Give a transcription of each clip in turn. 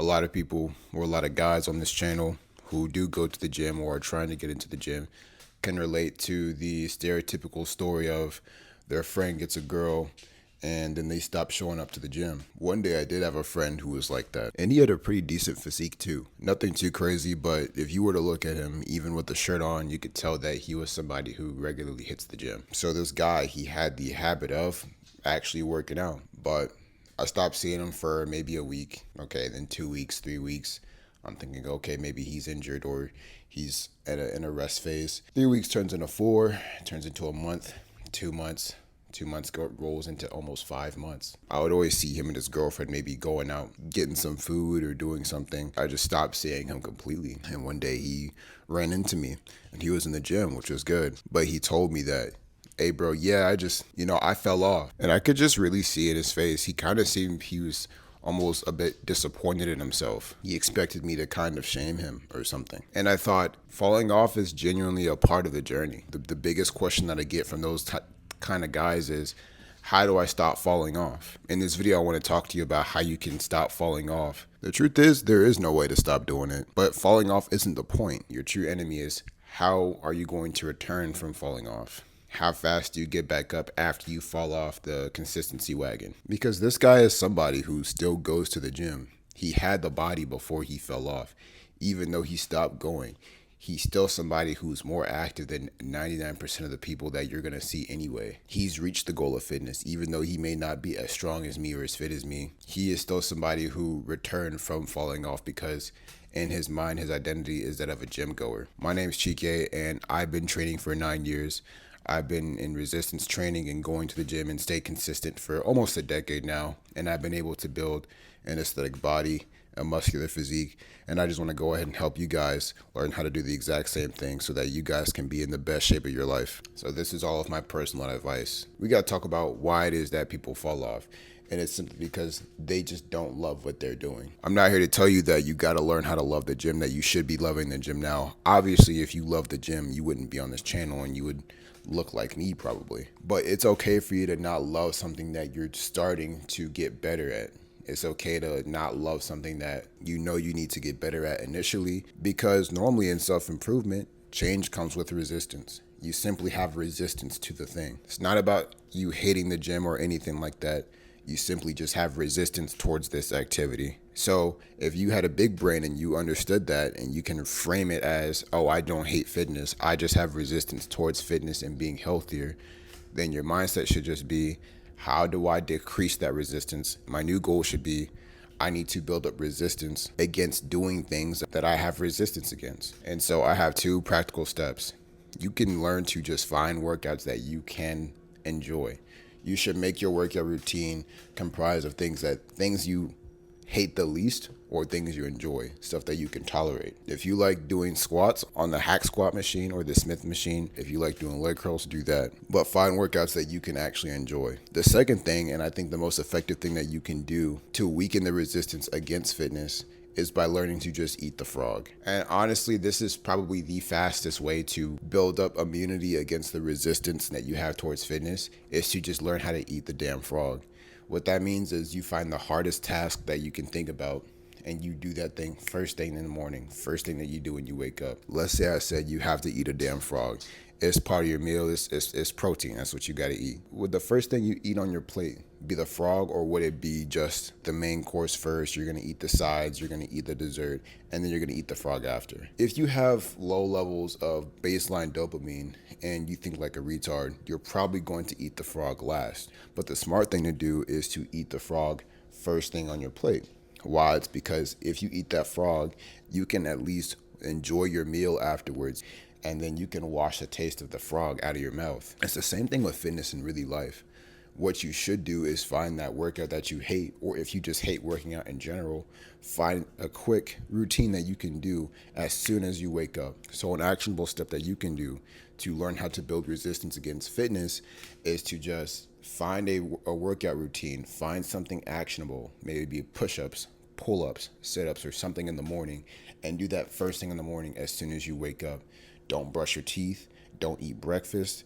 a lot of people or a lot of guys on this channel who do go to the gym or are trying to get into the gym can relate to the stereotypical story of their friend gets a girl and then they stop showing up to the gym. One day I did have a friend who was like that, and he had a pretty decent physique too. Nothing too crazy, but if you were to look at him, even with the shirt on, you could tell that he was somebody who regularly hits the gym. So this guy, he had the habit of actually working out, but I stopped seeing him for maybe a week. Okay, then 2 weeks, 3 weeks. I'm thinking, okay, maybe he's injured or he's in a rest phase. 3 weeks turns into four, turns into a month, 2 months. 2 months rolls into almost 5 months. I would always see him and his girlfriend maybe going out, getting some food or doing something. I just stopped seeing him completely. And one day he ran into me and he was in the gym, which was good. But he told me that, hey, bro, yeah, I fell off. And I could just really see in his face. He kind of seemed he was almost a bit disappointed in himself. He expected me to kind of shame him or something. And I thought falling off is genuinely a part of the journey. The biggest question that I get from those kind of guys is, how do I stop falling off? In this video, I want to talk to you about how you can stop falling off. The truth is, there is no way to stop doing it, but falling off isn't the point. Your true enemy is, how are you going to return from falling off? How fast do you get back up after you fall off the consistency wagon? Because this guy is somebody who still goes to the gym. He had the body before he fell off. Even though he stopped going, he's still somebody who's more active than 99% of the people that you're going to see anyway. He's reached the goal of fitness. Even though he may not be as strong as me or as fit as me, he is still somebody who returned from falling off because in his mind, his identity is that of a gym goer. My name is Chike, and I've been training for 9 years. I've been in resistance training and going to the gym and stay consistent for almost a decade now. And I've been able to build an aesthetic body, a muscular physique. And I just want to go ahead and help you guys learn how to do the exact same thing so that you guys can be in the best shape of your life. So this is all of my personal advice. We got to talk about why it is that people fall off. And it's simply because they just don't love what they're doing. I'm not here to tell you that you got to learn how to love the gym, that you should be loving the gym now. Obviously, if you love the gym, you wouldn't be on this channel and you would look like me probably. But it's okay for you to not love something that you're starting to get better at. It's okay to not love something that you know you need to get better at initially, because normally in self-improvement, change comes with resistance. You simply have resistance to the thing. It's not about you hating the gym or anything like that. You simply just have resistance towards this activity. So if you had a big brain and you understood that, and you can frame it as, oh, I don't hate fitness, I just have resistance towards fitness and being healthier, then your mindset should just be, how do I decrease that resistance? My new goal should be, I need to build up resistance against doing things that I have resistance against. And so I have 2 practical steps. You can learn to just find workouts that you can enjoy. You should make your workout routine comprise of things you hate the least or things you enjoy, stuff that you can tolerate. If you like doing squats on the hack squat machine or the Smith machine, if you like doing leg curls, do that. But find workouts that you can actually enjoy. The second thing, and I think the most effective thing that you can do to weaken the resistance against fitness, is by learning to just eat the frog. And honestly, this is probably the fastest way to build up immunity against the resistance that you have towards fitness, is to just learn how to eat the damn frog. What that means is you find the hardest task that you can think about, and you do that thing first thing in the morning, first thing that you do when you wake up. Let's say I said you have to eat a damn frog. It's part of your meal. It's protein. That's what you got to eat. Would the first thing you eat on your plate be the frog, or would it be just the main course first? You're going to eat the sides, you're going to eat the dessert, and then you're going to eat the frog after. If you have low levels of baseline dopamine and you think like a retard, you're probably going to eat the frog last. But the smart thing to do is to eat the frog first thing on your plate. Why? It's because if you eat that frog, you can at least enjoy your meal afterwards, and then you can wash the taste of the frog out of your mouth. It's the same thing with fitness and really life. What you should do is find that workout that you hate, or if you just hate working out in general, find a quick routine that you can do as soon as you wake up. So an actionable step that you can do to learn how to build resistance against fitness is to just find a workout routine, find something actionable, maybe push-ups, pull-ups, sit-ups, or something in the morning, and do that first thing in the morning as soon as you wake up. Don't brush your teeth, don't eat breakfast,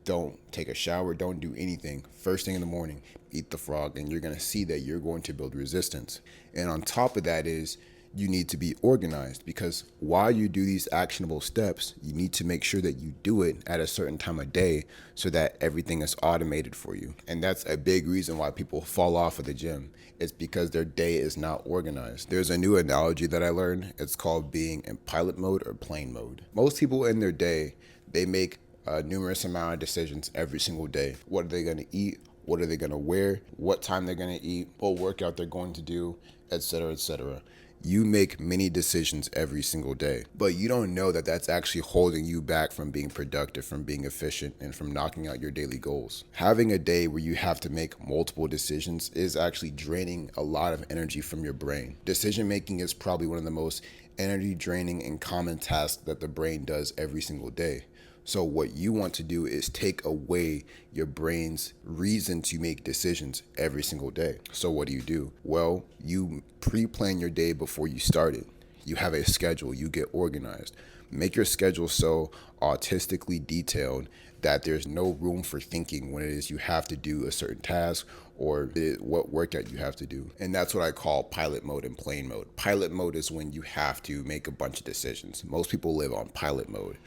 Don't take a shower, don't do anything. First thing in the morning, eat the frog, and you're going to see that you're going to build resistance. And on top of that is you need to be organized, because while you do these actionable steps, you need to make sure that you do it at a certain time of day so that everything is automated for you. And that's a big reason why people fall off of the gym. It's because their day is not organized. There's a new analogy that I learned. It's called being in pilot mode or plane mode. Most people in their day, they make a numerous amount of decisions every single day. What are they going to eat? What are they going to wear? What time they're going to eat? What workout they're going to do, etc., etc. You make many decisions every single day, but you don't know that that's actually holding you back from being productive, from being efficient, and from knocking out your daily goals. Having a day where you have to make multiple decisions is actually draining a lot of energy from your brain. Decision making is probably one of the most energy draining and common tasks that the brain does every single day. So what you want to do is take away your brain's reason to make decisions every single day. So what do? Well, you pre-plan your day before you start it. You have a schedule, you get organized. Make your schedule so autistically detailed that there's no room for thinking when it is you have to do a certain task or what workout you have to do. And that's what I call pilot mode and plane mode. Pilot mode is when you have to make a bunch of decisions. Most people live on pilot mode.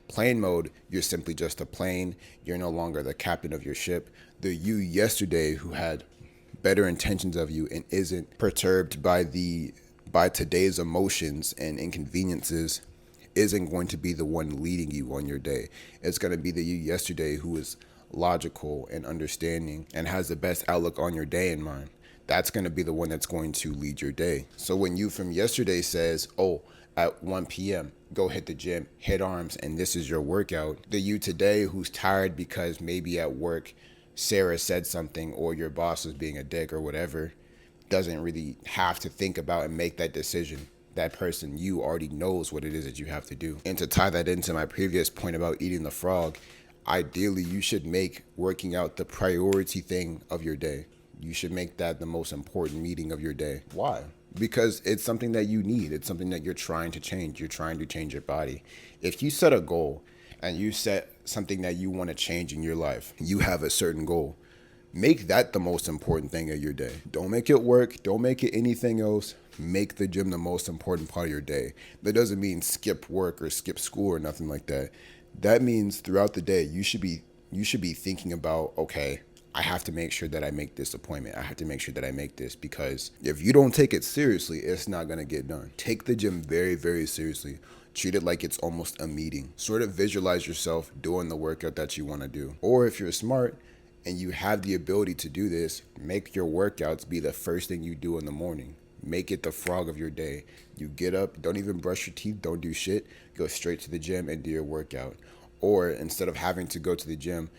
Plane mode, you're simply just a plane. You're no longer the captain of your ship. The you yesterday who had better intentions of you and isn't perturbed by today's emotions and inconveniences isn't going to be the one leading you on your day. It's going to be the you yesterday who is logical and understanding and has the best outlook on your day in mind. That's going to be the one that's going to lead your day. So when you from yesterday says, oh, at 1 p.m., go hit the gym, hit arms, and this is your workout. The you today who's tired because maybe at work Sarah said something or your boss was being a dick or whatever, doesn't really have to think about and make that decision. That person, you already knows what it is that you have to do. And to tie that into my previous point about eating the frog, ideally you should make working out the priority thing of your day. You should make that the most important meeting of your day. Why? Because it's something that you need. It's something that you're trying to change. You're trying to change your body. If you set a goal and you set something that you want to change in your life, you have a certain goal, make that the most important thing of your day. Don't make it work. Don't make it anything else. Make the gym the most important part of your day. That doesn't mean skip work or skip school or nothing like that. That means throughout the day, you should be thinking about, okay, I have to make sure that I make this appointment. I have to make sure that I make this, because if you don't take it seriously, it's not going to get done. Take the gym very, very seriously. Treat it like it's almost a meeting. Sort of visualize yourself doing the workout that you want to do. Or if you're smart and you have the ability to do this, make your workouts be the first thing you do in the morning. Make it the frog of your day. You get up, don't even brush your teeth, don't do shit. Go straight to the gym and do your workout. Or instead of having to go to the gym,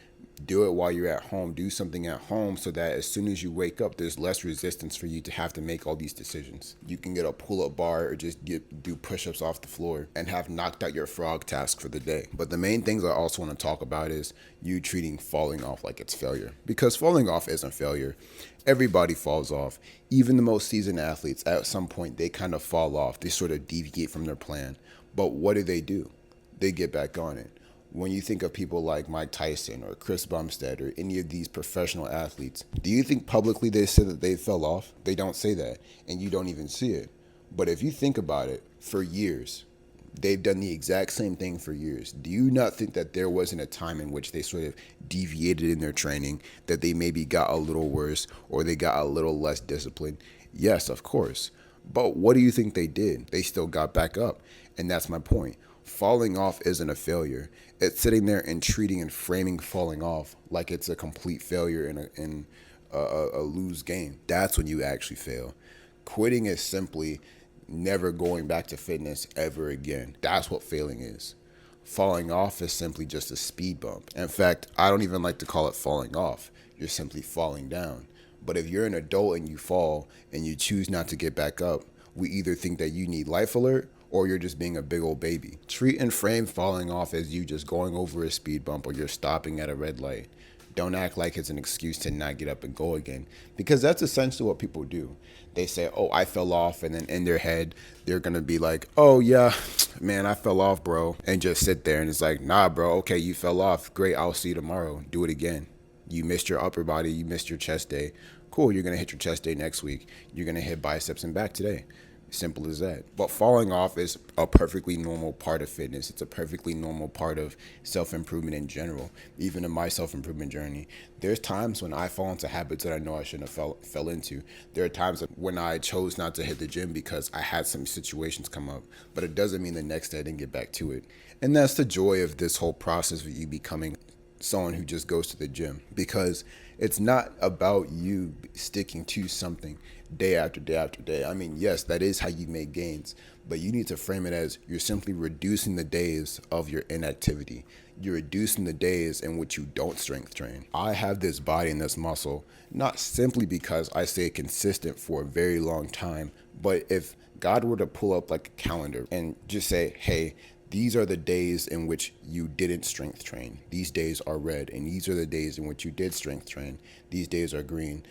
do it while you're at home. Do something at home so that as soon as you wake up, there's less resistance for you to have to make all these decisions. You can get a pull-up bar or just do push-ups off the floor and have knocked out your frog task for the day. But the main things I also want to talk about is you treating falling off like it's failure. Because falling off isn't failure. Everybody falls off. Even the most seasoned athletes, at some point, they kind of fall off. They sort of deviate from their plan. But what do? They get back on it. When you think of people like Mike Tyson or Chris Bumstead or any of these professional athletes, do you think publicly they say that they fell off? They don't say that, and you don't even see it. But if you think about it, for years, they've done the exact same thing for years. Do you not think that there wasn't a time in which they sort of deviated in their training, that they maybe got a little worse or they got a little less disciplined? Yes, of course. But what do you think they did? They still got back up. And that's my point. Falling off isn't a failure. It's sitting there and treating and framing falling off like it's a complete failure in a lose game. That's when you actually fail. Quitting is simply never going back to fitness ever again. That's what failing is. Falling off is simply just a speed bump. In fact, I don't even like to call it falling off. You're simply falling down. But if you're an adult and you fall and you choose not to get back up, we either think that you need life alert or you're just being a big old baby. Treat and frame falling off as you just going over a speed bump or you're stopping at a red light. Don't act like it's an excuse to not get up and go again, because that's essentially what people do. They say, oh, I fell off, and then in their head they're gonna be like, oh yeah, man, I fell off, bro, and just sit there. And it's like, nah, bro, okay, you fell off, great, I'll see you tomorrow, do it again. You missed your upper body, you missed your chest day, cool, you're gonna hit your chest day next week, you're gonna hit biceps and back today. Simple as that. But falling off is a perfectly normal part of fitness. It's a perfectly normal part of self-improvement in general. Even in my self-improvement journey, there's times when I fall into habits that I know I shouldn't have fell into. There are times when I chose not to hit the gym because I had some situations come up, but it doesn't mean the next day I didn't get back to it. And that's the joy of this whole process of you becoming someone who just goes to the gym, because it's not about you sticking to something day after day after day. I mean, yes, that is how you make gains, but you need to frame it as you're simply reducing the days of your inactivity. You're reducing the days in which you don't strength train. I have this body and this muscle not simply because I stay consistent for a very long time, but if God were to pull up like a calendar and just say, hey, these are the days in which you didn't strength train. These days are red, and these are the days in which you did strength train. These days are green.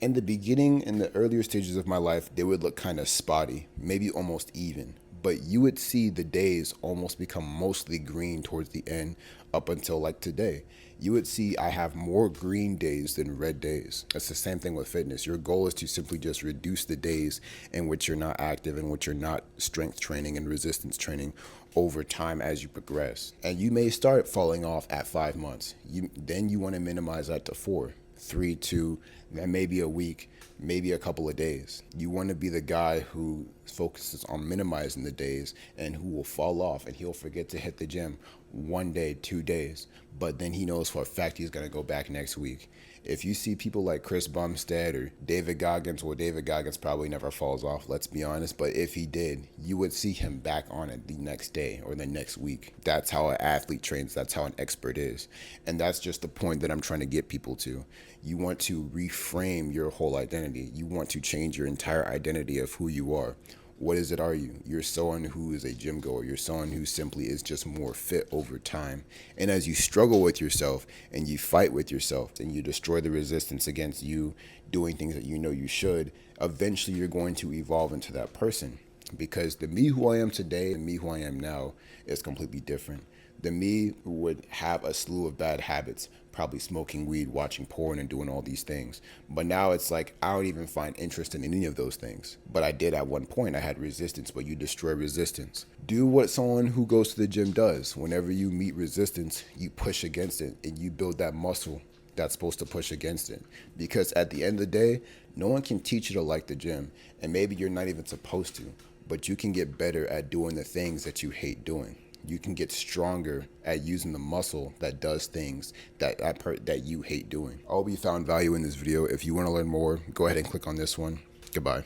In the beginning, in the earlier stages of my life, they would look kind of spotty, maybe almost even. But you would see the days almost become mostly green towards the end up until like today. You would see I have more green days than red days. It's the same thing with fitness. Your goal is to simply just reduce the days in which you're not active, in which you're not strength training and resistance training over time as you progress. And you may start falling off at 5 months. Then you want to minimize that to 4, 3, 2, and maybe a week, maybe a couple of days. You want to be the guy who focuses on minimizing the days and who will fall off and he'll forget to hit the gym 1 day, 2 days, but then he knows for a fact he's going to go back next week. If you see people like Chris Bumstead or David Goggins, well, David Goggins probably never falls off, let's be honest, but if he did, you would see him back on it the next day or the next week. That's how an athlete trains. That's how an expert is. And that's just the point that I'm trying to get people to. You want to reframe your whole identity. You want to change your entire identity of who you are. What is it are you? You're someone who is a gym goer. You're someone who simply is just more fit over time. And as you struggle with yourself and you fight with yourself and you destroy the resistance against you doing things that you know you should, eventually you're going to evolve into that person. Because the me who I am today and me who I am now is completely different. The me who would have a slew of bad habits, probably smoking weed, watching porn, and doing all these things. But now it's like, I don't even find interest in any of those things. But I did at one point. I had resistance, but you destroy resistance. Do what someone who goes to the gym does. Whenever you meet resistance, you push against it, and you build that muscle that's supposed to push against it. Because at the end of the day, no one can teach you to like the gym. And maybe you're not even supposed to. But you can get better at doing the things that you hate doing. You can get stronger at using the muscle that does things that you hate doing. I hope you found value in this video. If you want to learn more, go ahead and click on this one. Goodbye.